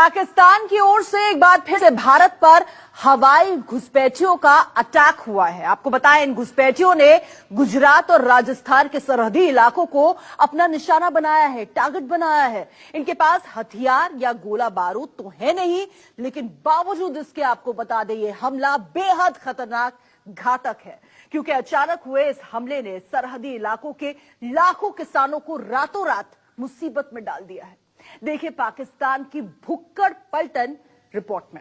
पाकिस्तान की ओर से एक बार फिर से भारत पर हवाई घुसपैठियों का अटैक हुआ है। आपको बताएं, इन घुसपैठियों ने गुजरात और राजस्थान के सरहदी इलाकों को अपना निशाना बनाया है, टारगेट बनाया है। इनके पास हथियार या गोला बारूद तो है नहीं, लेकिन बावजूद इसके आपको बता दें ये हमला बेहद खतरनाक, घातक है, क्योंकि अचानक हुए इस हमले ने सरहदी इलाकों के लाखों किसानों को रातों रात मुसीबत में डाल दिया है। देखिए पाकिस्तान की भुक्कड़ पलटन रिपोर्ट में।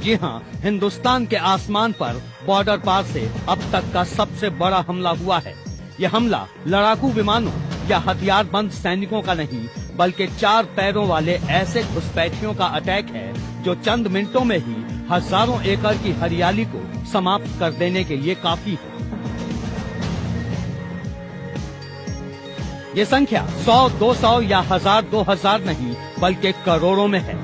जी हां, हिंदुस्तान के आसमान पर बॉर्डर पार से अब तक का सबसे बड़ा हमला हुआ है। यह हमला लड़ाकू विमानों या हथियारबंद सैनिकों का नहीं, बल्कि 4 पैरों वाले ऐसे घुसपैठियों का अटैक है जो चंद मिनटों में ही हजारों एकड़ की हरियाली को समाप्त कर देने के लिए काफी है। ये संख्या 100, 200 या 1000, 2000 नहीं, बल्कि करोड़ों में है।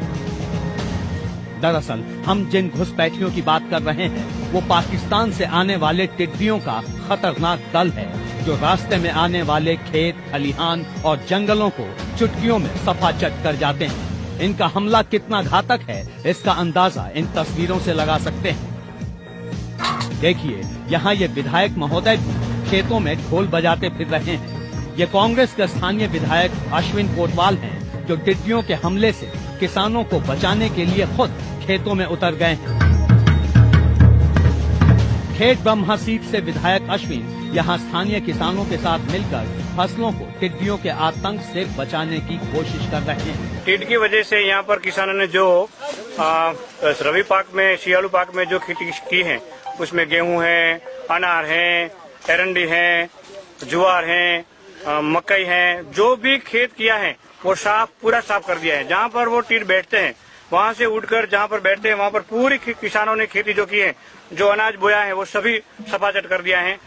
दरअसल हम जिन घुसपैठियों की बात कर रहे हैं वो पाकिस्तान से आने वाले टिड्डियों का खतरनाक दल है, जो रास्ते में आने वाले खेत, खलिहान और जंगलों को चुटकियों में सफाचट कर जाते हैं। इनका हमला कितना घातक है, इसका अंदाजा इन तस्वीरों से लगा सकते हैं। देखिए, यहाँ ये विधायक महोदय भी खेतों में ढोल बजाते फिर रहे हैं। ये कांग्रेस के स्थानीय विधायक अश्विन कोटवाल हैं, जो टिड्डियों के हमले से किसानों को बचाने के लिए खुद खेतों में उतर गए हैं। खेत ब्रह्मा सीट से विधायक अश्विन यहाँ स्थानीय किसानों के साथ मिलकर फसलों को टिड्डियों के आतंक से बचाने की कोशिश कर रहे हैं। टिड्डी की वजह से यहाँ पर किसानों ने जो रबी पाक में, शियालू पाक में जो खेती की है, उसमें गेहूं है, अनार है, एरंडी है, ज्वार है, मकई है, जो भी खेत किया है वो पूरा साफ कर दिया है। जहाँ पर वो टिड्डी बैठते हैं वहाँ से उठकर जहाँ पर बैठते हैं वहाँ पर पूरी किसानों ने खेती जो की है, जो अनाज बोया है, वो सभी सफाचट कर दिया है।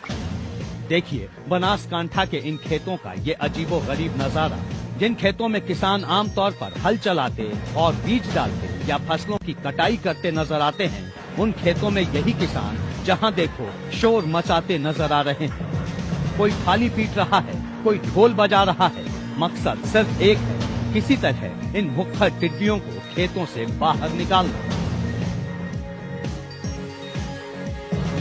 देखिए बनासकांठा के इन खेतों का ये अजीबोगरीब नजारा। जिन खेतों में किसान आमतौर पर हल चलाते और बीज डालते या फसलों की कटाई करते नजर आते हैं, उन खेतों में यही किसान जहाँ देखो शोर मचाते नजर आ रहे हैं। कोई थाली पीट रहा है, कोई ढोल बजा रहा है। मकसद सिर्फ एक है, किसी तरह इन भुक्खड़ टिड्डियों को खेतों से बाहर निकालना।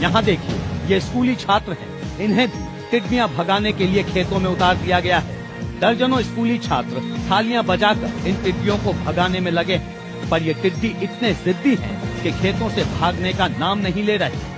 यहाँ देखिए, ये स्कूली छात्र हैं। इन्हें भी टिड्डियां भगाने के लिए खेतों में उतार दिया गया है। दर्जनों स्कूली छात्र थालियां बजाकर इन टिड्डियों को भगाने में लगे हैं, पर ये टिड्डी इतने जिद्दी हैं कि खेतों से भागने का नाम नहीं ले रहे।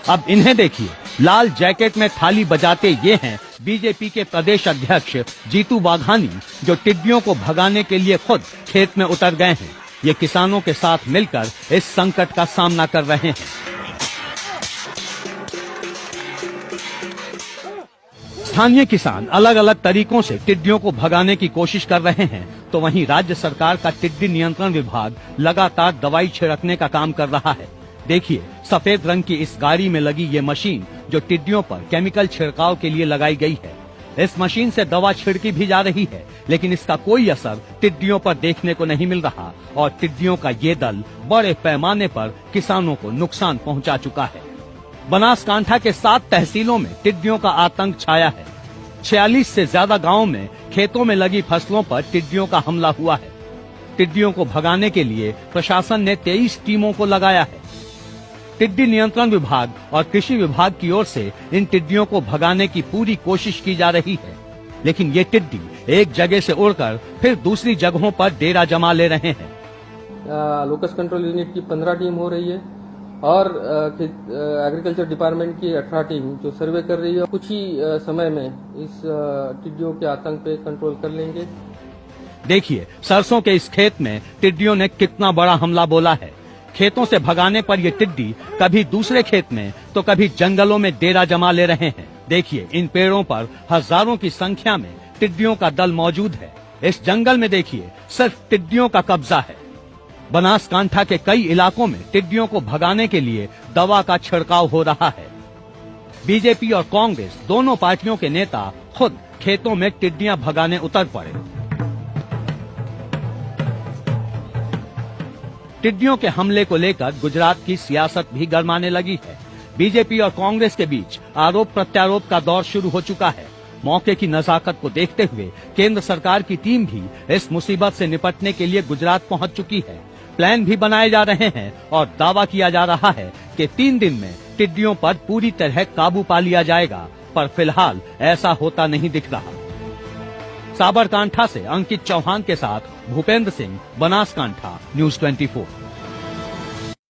अब इन्हें देखिए, लाल जैकेट में थाली बजाते ये हैं बीजेपी के प्रदेश अध्यक्ष जीतू वाघानी, जो टिड्डियों को भगाने के लिए खुद खेत में उतर गए हैं। ये किसानों के साथ मिलकर इस संकट का सामना कर रहे हैं। स्थानीय किसान अलग अलग तरीकों से टिड्डियों को भगाने की कोशिश कर रहे हैं, तो वहीं राज्य सरकार का टिड्डी नियंत्रण विभाग लगातार दवाई छिड़कने का काम कर रहा है। देखिए, सफेद रंग की इस गाड़ी में लगी ये मशीन जो टिड्डियों पर केमिकल छिड़काव के लिए लगाई गई है। इस मशीन से दवा छिड़की भी जा रही है, लेकिन इसका कोई असर टिड्डियों पर देखने को नहीं मिल रहा और टिड्डियों का ये दल बड़े पैमाने पर किसानों को नुकसान पहुंचा चुका है। बनासकांठा के 7 तहसीलों में टिड्डियों का आतंक छाया है। 46 से ज्यादा गाँव में खेतों में लगी फसलों पर टिड्डियों का हमला हुआ है। टिड्डियों को भगाने के लिए प्रशासन ने 23 टीमों को लगाया है। टिड्डी नियंत्रण विभाग और कृषि विभाग की ओर से इन टिड्डियों को भगाने की पूरी कोशिश की जा रही है, लेकिन ये टिड्डी एक जगह से उड़कर फिर दूसरी जगहों पर डेरा जमा ले रहे हैं। लोकस कंट्रोल यूनिट की 15 टीम हो रही है और एग्रीकल्चर डिपार्टमेंट की 18 टीम जो सर्वे कर रही है। कुछ ही समय में इस टिड्डियों के आतंक पे कंट्रोल कर लेंगे। देखिए, सरसों के इस खेत में टिड्डियों ने कितना बड़ा हमला बोला है। खेतों से भगाने पर ये टिड्डी कभी दूसरे खेत में तो कभी जंगलों में डेरा जमा ले रहे हैं। देखिए, इन पेड़ों पर हजारों की संख्या में टिड्डियों का दल मौजूद है। इस जंगल में देखिए, सिर्फ टिड्डियों का कब्जा है। बनासकांठा के कई इलाकों में टिड्डियों को भगाने के लिए दवा का छिड़काव हो रहा है। बीजेपी और कांग्रेस दोनों पार्टियों के नेता खुद खेतों में टिड्डियां भगाने उतर पड़े। टिड्डियों के हमले को लेकर गुजरात की सियासत भी गरमाने लगी है। बीजेपी और कांग्रेस के बीच आरोप प्रत्यारोप का दौर शुरू हो चुका है। मौके की नजाकत को देखते हुए केंद्र सरकार की टीम भी इस मुसीबत से निपटने के लिए गुजरात पहुंच चुकी है। प्लान भी बनाए जा रहे हैं और दावा किया जा रहा है कि 3 दिन में टिड्डियों पर पूरी तरह काबू पा लिया जाएगा, पर फिलहाल ऐसा होता नहीं दिख रहा। साबरकांठा से अंकित चौहान के साथ भूपेंद्र सिंह, बनासकांठा, न्यूज़ 24।